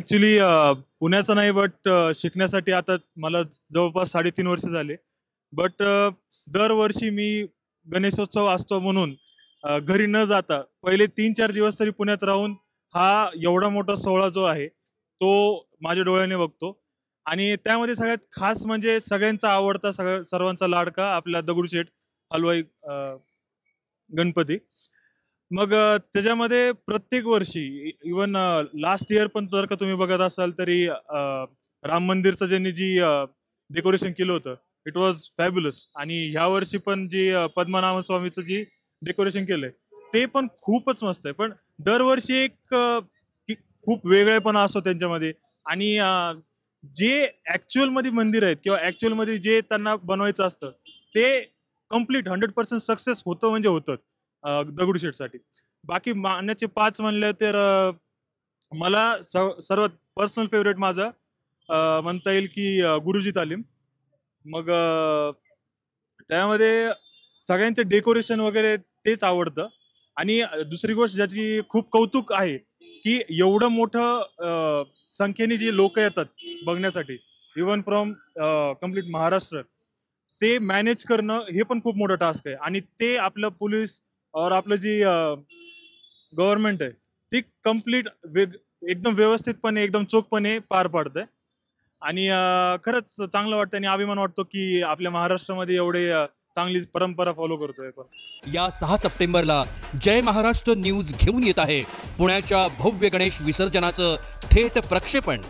Actually पुण्याचा नाही but शिकण्यासाठी आता मला जवळपास 3.5 वर्ष झाले. बट दरवर्षी मी गणेशोत्सव असतो म्हणून घरी न जाता पहिले 3-4 दिवस तरी पुण्यात राहून हा एवढा मोठा सोहळा जो आहे, तो माझ्या डोळ्याने बघतो. आणि त्यामध्ये सगळ्यात खास म्हणजे सगळ्यांचा आवडता सर्वांचा लाडका आपला दगडूशेठ हलवाई गणपती. मग त्याच्यामध्ये प्रत्येक वर्षी इव्हन लास्ट इयर पण जर का तुम्ही बघत असाल तरी राम मंदिरचं ज्यांनी डेकोरेशन केलं होतं, इट वॉज फॅब्युलस. आणि ह्या वर्षी पण पद्मनाभ स्वामीचं जी डेकोरेशन केलंय ते पण खूपच मस्त आहे. पण दरवर्षी खूप वेगळेपणा असतो त्यांच्यामध्ये. आणि जे ऍक्च्युअल मध्ये मंदिर आहेत किंवा ऍक्च्युअल मध्ये जे त्यांना बनवायचं असतं ते कम्प्लीट 100% सक्सेस होतं म्हणजे होतं दगडूशेठसाठी. बाकी मानण्याचे 5 म्हणले तर मला सर्वात पर्सनल फेवरेट माझा म्हणता येईल की गुरुजी तालीम. मग त्यामध्ये सगळ्यांचे डेकोरेशन वगैरे तेच आवडतं. आणि दुसरी गोष्ट ज्याची खूप कौतुक आहे की एवढं मोठं संख्येने जी लोक येतात बघण्यासाठी, इव्हन फ्रॉम कम्प्लीट महाराष्ट्र, ते मॅनेज करणं हे पण खूप मोठं टास्क आहे. आणि ते आपलं पोलीस और आपलं जी गव्हर्नमेंट आहे ती कम्प्लीट एकदम व्यवस्थितपणे एकदम चोखपणे पार पाडते. आणि खरंच चांगलं वाटतं आणि अभिमान वाटतो की आपल्या महाराष्ट्रामध्ये एवढे चांगली परंपरा फॉलो करतोय आपण. या 6 सप्टेंबरला जय महाराष्ट्र न्यूज घेऊन येत आहे पुण्याच्या भव्य गणेश विसर्जनाचं थेट प्रक्षेपण.